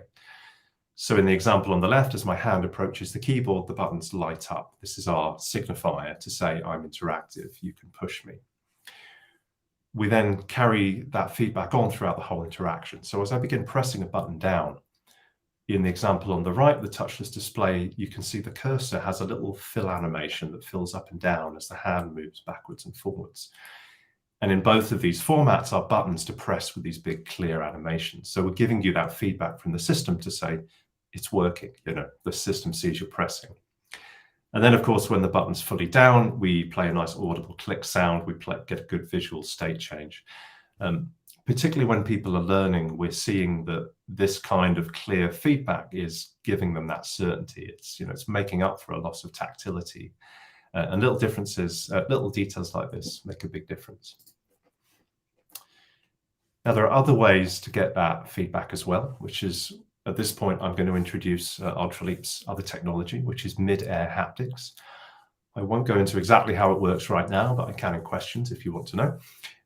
[SPEAKER 3] So in the example on the left, as my hand approaches the keyboard, the buttons light up. This is our signifier to say, I'm interactive, you can push me. We then carry that feedback on throughout the whole interaction. So as I begin pressing a button down, in the example on the right, the touchless display, you can see the cursor has a little fill animation that fills up and down as the hand moves backwards and forwards. And in both of these formats are buttons to press with these big clear animations. So we're giving you that feedback from the system to say, it's working, the system sees you're pressing. And then, of course, when the button's fully down, we play a nice audible click sound. We get a good visual state change. Particularly when people are learning, we're seeing that this kind of clear feedback is giving them that certainty. It's making up for a loss of tactility. And little differences, little details like this make a big difference. Now, there are other ways to get that feedback as well, which is, at this point, I'm going to introduce Ultraleap's other technology, which is mid-air haptics. I won't go into exactly how it works right now, but I can in questions if you want to know.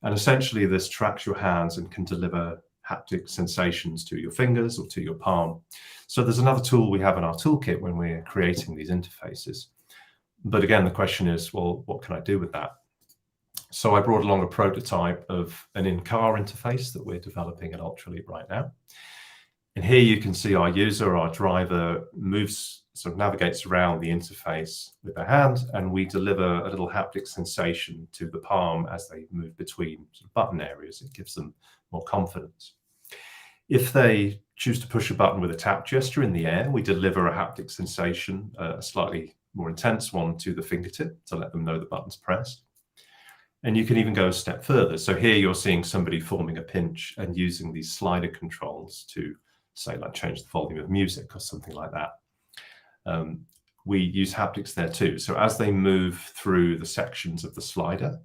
[SPEAKER 3] And essentially, this tracks your hands and can deliver haptic sensations to your fingers or to your palm. So there's another tool we have in our toolkit when we're creating these interfaces. But again, the question is, well, what can I do with that? So I brought along a prototype of an in-car interface that we're developing at Ultraleap right now. And here you can see our user, our driver, navigates around the interface with their hand, and we deliver a little haptic sensation to the palm as they move between button areas. It gives them more confidence. If they choose to push a button with a tap gesture in the air, we deliver a haptic sensation, a slightly more intense one, to the fingertip to let them know the button's pressed. And you can even go a step further. So here you're seeing somebody forming a pinch and using these slider controls to, say, like change the volume of music or something like that. We use haptics there too. So as they move through the sections of the slider,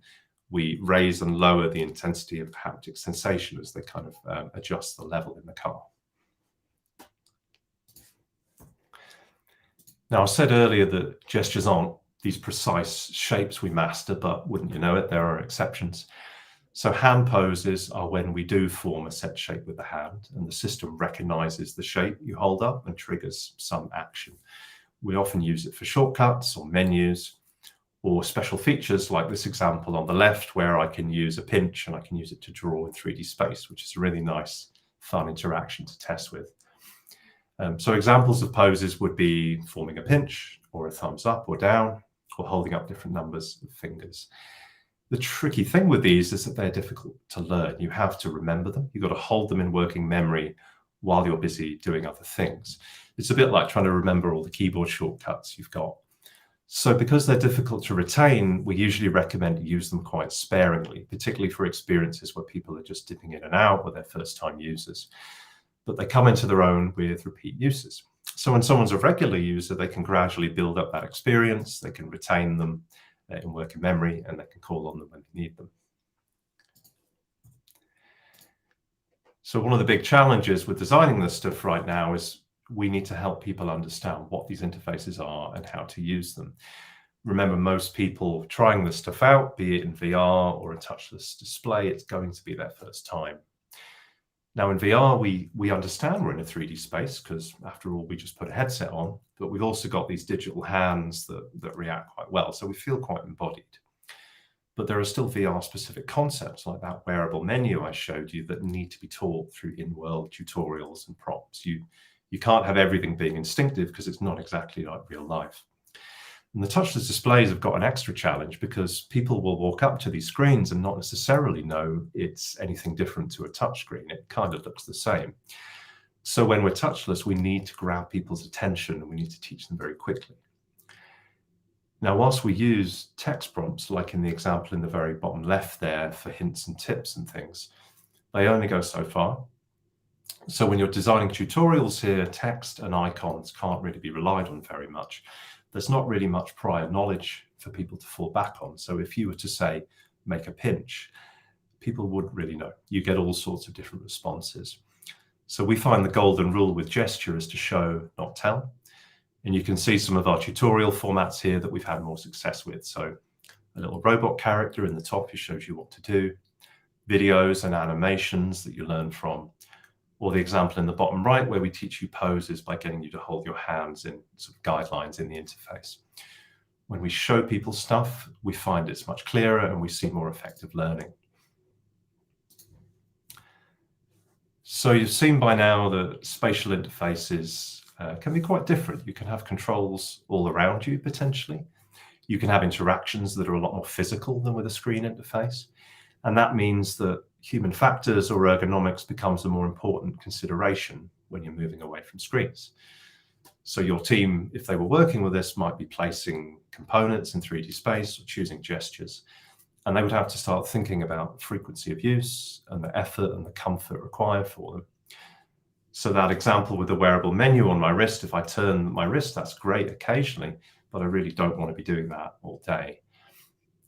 [SPEAKER 3] we raise and lower the intensity of the haptic sensation as they kind of adjust the level in the car. Now, I said earlier that gestures aren't these precise shapes we master, but wouldn't you know it, there are exceptions. So hand poses are when we do form a set shape with the hand and the system recognizes the shape you hold up and triggers some action. We often use it for shortcuts or menus or special features like this example on the left, where I can use a pinch and I can use it to draw in 3D space, which is a really nice, fun interaction to test with. So examples of poses would be forming a pinch or a thumbs up or down, or holding up different numbers of fingers. The tricky thing with these is that they're difficult to learn. You have to remember them. You've got to hold them in working memory while you're busy doing other things. It's a bit like trying to remember all the keyboard shortcuts you've got. So because they're difficult to retain, we usually recommend you use them quite sparingly, particularly for experiences where people are just dipping in and out or they're first-time users. But they come into their own with repeat uses. So when someone's a regular user, they can gradually build up that experience, they can retain them in working memory, and they can call on them when they need them. So one of the big challenges with designing this stuff right now is we need to help people understand what these interfaces are and how to use them. Remember, most people trying this stuff out, be it in VR or a touchless display, it's going to be their first time. Now in VR, we understand we're in a 3D space because after all, we just put a headset on, but we've also got these digital hands that react quite well. So we feel quite embodied. But there are still VR specific concepts like that wearable menu I showed you that need to be taught through in-world tutorials and prompts. You can't have everything being instinctive because it's not exactly like real life. And the touchless displays have got an extra challenge because people will walk up to these screens and not necessarily know it's anything different to a touch screen. It kind of looks the same. So when we're touchless, we need to grab people's attention and we need to teach them very quickly. Now, whilst we use text prompts, like in the example in the very bottom left there for hints and tips and things, they only go so far. So when you're designing tutorials here, text and icons can't really be relied on very much. There's not really much prior knowledge for people to fall back on. So if you were to say, make a pinch, people wouldn't really know. You get all sorts of different responses. So we find the golden rule with gesture is to show, not tell. And you can see some of our tutorial formats here that we've had more success with. So a little robot character in the top who shows you what to do, videos and animations that you learn from, or the example in the bottom right where we teach you poses by getting you to hold your hands in sort of guidelines in the interface. When we show people stuff, we find it's much clearer and we see more effective learning. So you've seen by now that spatial interfaces can be quite different. You can have controls all around you, potentially. You can have interactions that are a lot more physical than with a screen interface. And that means that human factors or ergonomics becomes a more important consideration when you're moving away from screens. So your team, if they were working with this, might be placing components in 3D space or choosing gestures. And they would have to start thinking about frequency of use and the effort and the comfort required for them. So that example with the wearable menu on my wrist, if I turn my wrist, that's great occasionally, but I really don't want to be doing that all day.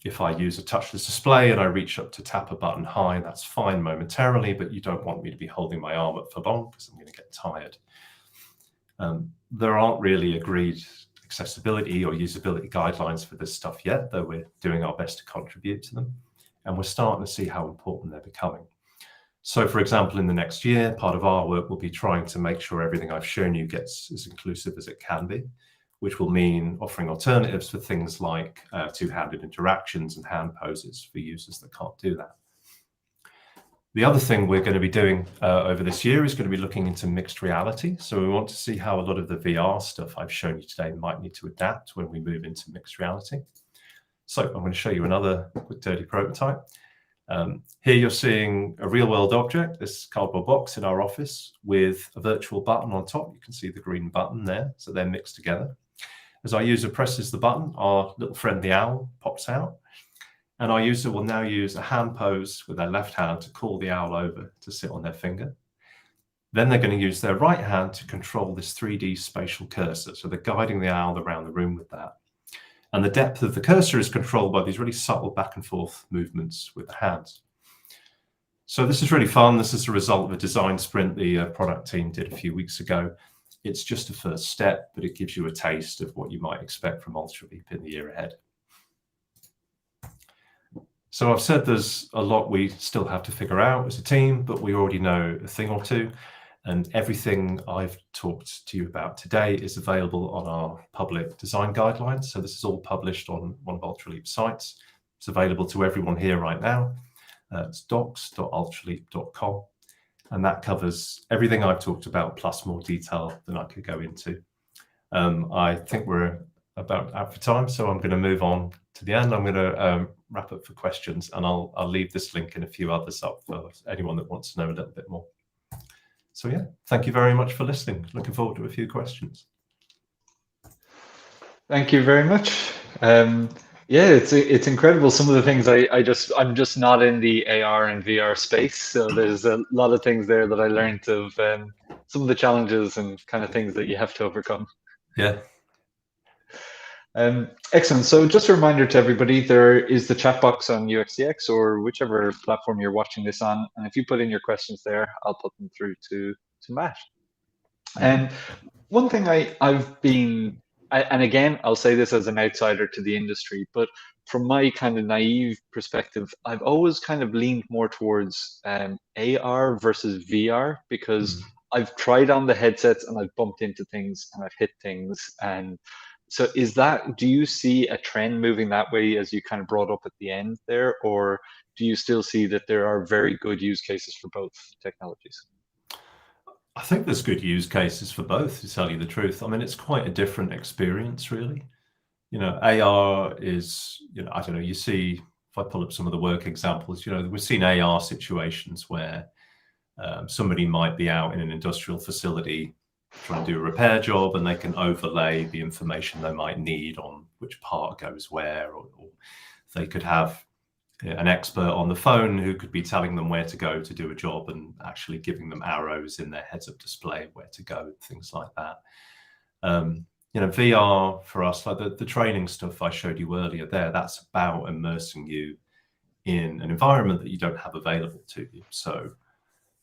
[SPEAKER 3] If I use a touchless display and I reach up to tap a button high, that's fine momentarily, but you don't want me to be holding my arm up for long because I'm going to get tired. There aren't really agreed accessibility or usability guidelines for this stuff yet, though we're doing our best to contribute to them. And we're starting to see how important they're becoming. So, for example, in the next year, part of our work will be trying to make sure everything I've shown you gets as inclusive as it can be, which will mean offering alternatives for things like two-handed interactions and hand poses for users that can't do that. The other thing we're going to be doing over this year is going to be looking into mixed reality. So we want to see how a lot of the VR stuff I've shown you today might need to adapt when we move into mixed reality. So I'm going to show you another quick dirty prototype. Here you're seeing a real-world object, this cardboard box in our office with a virtual button on top. You can see the green button there, so they're mixed together. As our user presses the button, our little friend the owl pops out, and our user will now use a hand pose with their left hand to call the owl over to sit on their finger. Then they're going to use their right hand to control this 3D spatial cursor, so they're guiding the owl around the room with that. And the depth of the cursor is controlled by these really subtle back and forth movements with the hands. So this is really fun. This is the result of a design sprint the product team did a few weeks ago. It's just a first step, but it gives you a taste of what you might expect from Ultraleap in the year ahead. So I've said there's a lot we still have to figure out as a team, but we already know a thing or two. And everything I've talked to you about today is available on our public design guidelines. So this is all published on one of Ultraleap's sites. It's available to everyone here right now. It's docs.ultraleap.com. And that covers everything I've talked about, plus more detail than I could go into. I think we're about out for time, so I'm going to move on to the end. I'm going to wrap up for questions, and I'll leave this link and a few others up for anyone that wants to know a little bit more. So yeah, thank you very much for listening. Looking forward to a few questions.
[SPEAKER 1] Thank you very much. Yeah, it's incredible. Some of the things I'm just not in the AR and VR space, so there's a lot of things there that I learned of some of the challenges and kind of things that you have to overcome.
[SPEAKER 3] Yeah.
[SPEAKER 1] Excellent. So just a reminder to everybody, there is the chat box on UXDX or whichever platform you're watching this on. And if you put in your questions there, I'll put them through to Matt. And one thing I've been, and again, I'll say this as an outsider to the industry, but from my kind of naive perspective, I've always kind of leaned more towards AR versus VR, because I've tried on the headsets and I've bumped into things and I've hit things. And so do you see a trend moving that way, as you kind of brought up at the end there, or do you still see that there are very good use cases for both technologies?
[SPEAKER 3] I think there's good use cases for both, to tell you the truth. I mean, it's quite a different experience, really. You know, AR is, you know, I don't know, you see, if I pull up some of the work examples, you know, we've seen AR situations where somebody might be out in an industrial facility trying to do a repair job, and they can overlay the information they might need on which part goes where, or they could have an expert on the phone who could be telling them where to go to do a job and actually giving them arrows in their heads-up display where to go, things like that. You know, VR for us, like the training stuff I showed you earlier there, that's about immersing you in an environment that you don't have available to you. So,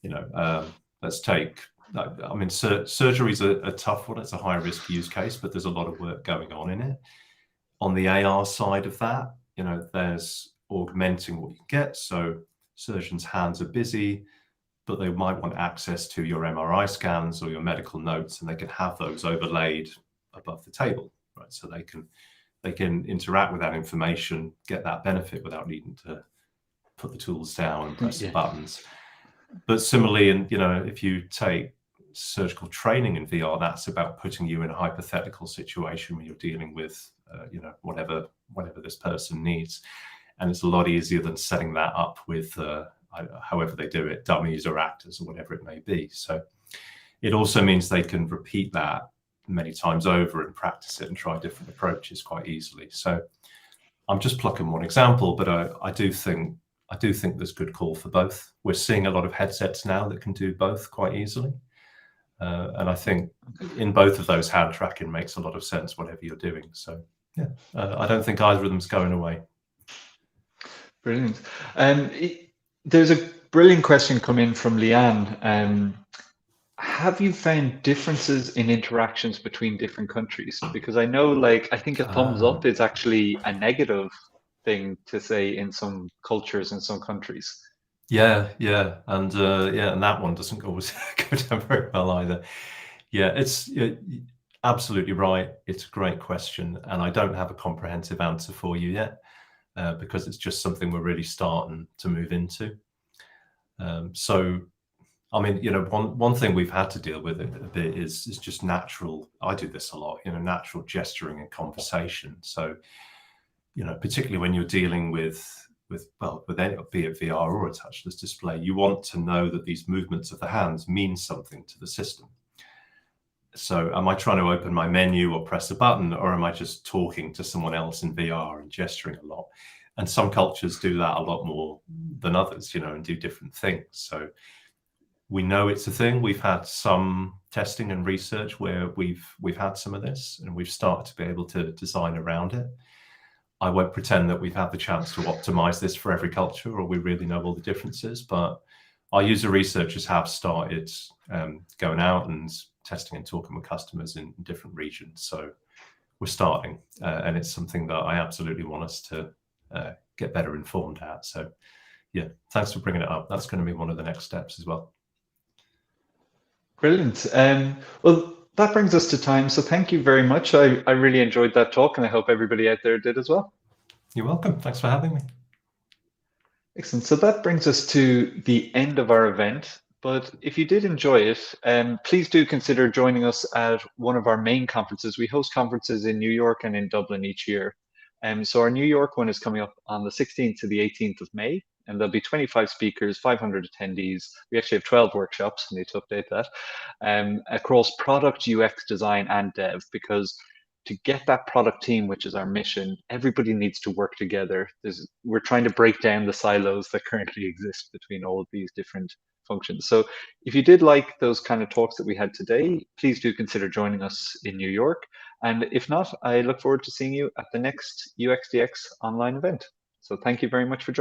[SPEAKER 3] you know, let's take, I mean, surgery is a tough one. It's a high-risk use case, but there's a lot of work going on in it. On the AR side of that, you know, there's augmenting what you get. So surgeons' hands are busy, but they might want access to your MRI scans or your medical notes, and they can have those overlaid above the table, right? So they can interact with that information, get that benefit without needing to put the tools down and press the buttons. But similarly, and you know, if you take surgical training in VR, that's about putting you in a hypothetical situation where you're dealing with, you know, whatever this person needs. And it's a lot easier than setting that up with, however they do it, dummies or actors or whatever it may be. So it also means they can repeat that many times over and practice it and try different approaches quite easily. So I'm just plucking one example, but I do think there's good call for both. We're seeing a lot of headsets now that can do both quite easily. And I think in both of those, hand tracking makes a lot of sense, whatever you're doing. So yeah, I don't think either of them's going away.
[SPEAKER 1] Brilliant. There's a brilliant question come in from Leanne. Have you found differences in interactions between different countries? Because I know, like, I think a thumbs up is actually a negative thing to say in some cultures in some countries.
[SPEAKER 3] Yeah, and and that one doesn't always go down very well either. Yeah, it's absolutely right. It's a great question, and I don't have a comprehensive answer for you yet, because it's just something we're really starting to move into. So, I mean, you know, one thing we've had to deal with a bit is just natural. I do this a lot, you know, natural gesturing and conversation. So, you know, particularly when you're dealing with any, be it VR or a touchless display, you want to know that these movements of the hands mean something to the system. So am I trying to open my menu or press a button, or am I just talking to someone else in VR and gesturing a lot? And some cultures do that a lot more than others, you know, and do different things. So we know it's a thing. We've had some testing and research where we've had some of this, and we've started to be able to design around it. I won't pretend that we've had the chance to optimize this for every culture, or we really know all the differences, but our user researchers have started going out and testing and talking with customers in different regions. So we're starting, and it's something that I absolutely want us to get better informed at. So yeah, thanks for bringing it up. That's going to be one of the next steps as well.
[SPEAKER 1] Brilliant. Well, that brings us to time. So thank you very much. I really enjoyed that talk, and I hope everybody out there did as well.
[SPEAKER 3] You're welcome. Thanks for having me.
[SPEAKER 1] Excellent. So that brings us to the end of our event. But if you did enjoy it, please do consider joining us at one of our main conferences. We host conferences in New York and in Dublin each year. So our New York one is coming up on the 16th to the 18th of May, and there'll be 25 speakers, 500 attendees. We actually have 12 workshops, I need to update that, across product, UX, design, and dev, because to get that product team, which is our mission, everybody needs to work together. We're trying to break down the silos that currently exist between all of these different functions. So if you did like those kind of talks that we had today, please do consider joining us in New York. And if not, I look forward to seeing you at the next UXDX online event. So thank you very much for joining.